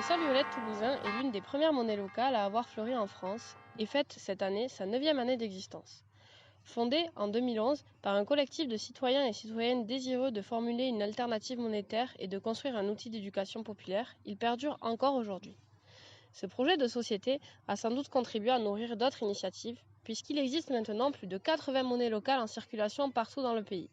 sol violette toulousain est l'une des premières monnaies locales à avoir fleuri en France et fête cette année sa 9e année d'existence. Fondé en 2011 par un collectif de citoyens et citoyennes désireux de formuler une alternative monétaire et de construire un outil d'éducation populaire, il perdure encore aujourd'hui. Ce projet de société a sans doute contribué à nourrir d'autres initiatives, puisqu'il existe maintenant plus de 80 monnaies locales en circulation partout dans le pays.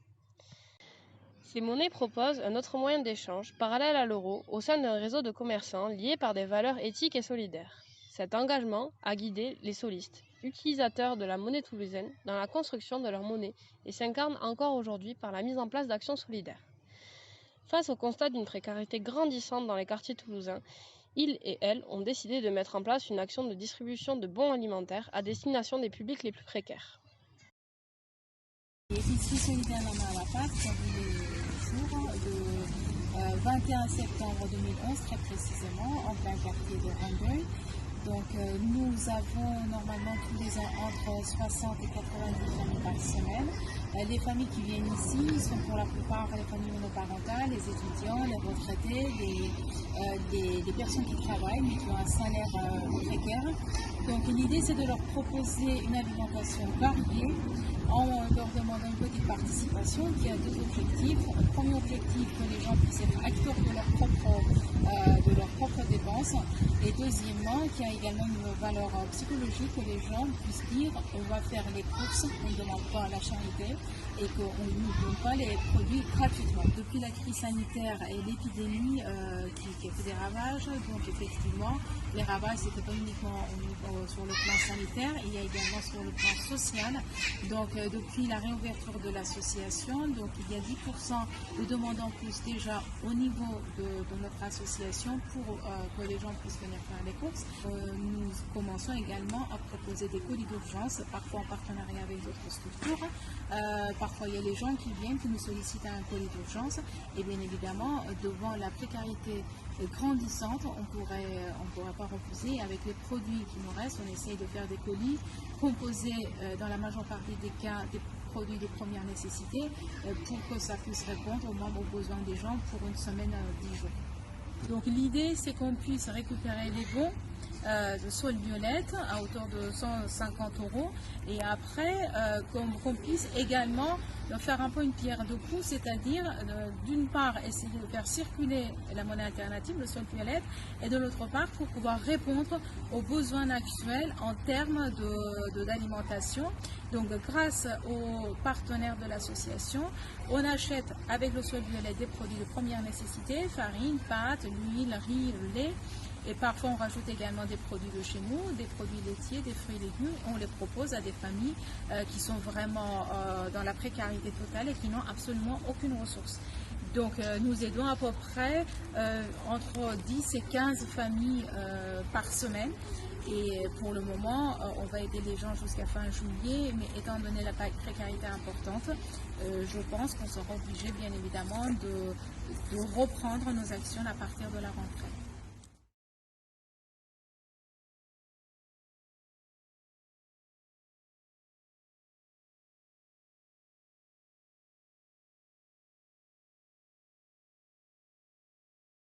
Ces monnaies proposent un autre moyen d'échange, parallèle à l'euro, au sein d'un réseau de commerçants liés par des valeurs éthiques et solidaires. Cet engagement a guidé les solistes, utilisateurs de la monnaie toulousaine, dans la construction de leur monnaie et s'incarne encore aujourd'hui par la mise en place d'actions solidaires. Face au constat d'une précarité grandissante dans les quartiers toulousains, ils et elles ont décidé de mettre en place une action de distribution de bons alimentaires à destination des publics les plus précaires. L'épicerie solidaire à la Pâte, qui a vu le jour de 21 septembre 2011, très précisément, en plein quartier de Rambeuil. Donc nous avons normalement tous les ans entre 60 et 90 familles par semaine. Les familles qui viennent ici sont pour la plupart les familles monoparentales, les étudiants, les retraités, des personnes qui travaillent mais qui ont un salaire précaire. Donc l'idée c'est de leur proposer une alimentation variée en leur demandant une petite participation qui a deux objectifs. Le premier objectif, que les gens puissent être acteurs de leurs propres dépenses. Et deuxièmement, qui a également une valeur psychologique, que les gens puissent dire on va faire les courses, on ne demande pas la charité et qu'on ne nous donne pas les produits gratuitement. Depuis la crise sanitaire et l'épidémie qui a fait des ravages, donc effectivement, les ravages c'était pas uniquement sur le plan sanitaire, il y a également sur le plan social. Donc depuis la réouverture de l'association, donc il y a 10% de demandes en plus déjà au niveau de notre association pour que les gens puissent venir faire les courses. Nous commençons également à proposer des colis d'urgence, parfois en partenariat avec d'autres structures. Parfois il y a les gens qui viennent, qui nous sollicitent un colis d'urgence et bien évidemment devant la précarité grandissante, on pourrait pas refuser. Avec les produits qui nous restent, on essaye de faire des colis composés dans la majeure partie des cas des produits de première nécessité pour que ça puisse répondre au moins aux besoins des gens pour une semaine 10 jours. Donc l'idée c'est qu'on puisse récupérer les bons de Sol Violette à hauteur de 150 € et après qu'on puisse également faire un peu une pierre de coups, c'est-à-dire d'une part essayer de faire circuler la monnaie alternative, le Sol Violette, et de l'autre part pour pouvoir répondre aux besoins actuels en termes d'alimentation. Donc grâce aux partenaires de l'association, on achète avec le Sol Violette des produits de première nécessité, farine, pâtes, l'huile, riz, le lait. Et parfois on rajoute également des produits de chez nous, des produits laitiers, des fruits et légumes. On les propose à des familles qui sont vraiment dans la précarité totale et qui n'ont absolument aucune ressource. Donc nous aidons à peu près entre 10 et 15 familles par semaine. Et pour le moment, on va aider les gens jusqu'à fin juillet, mais étant donné la précarité importante, je pense qu'on sera obligé bien évidemment de reprendre nos actions à partir de la rentrée.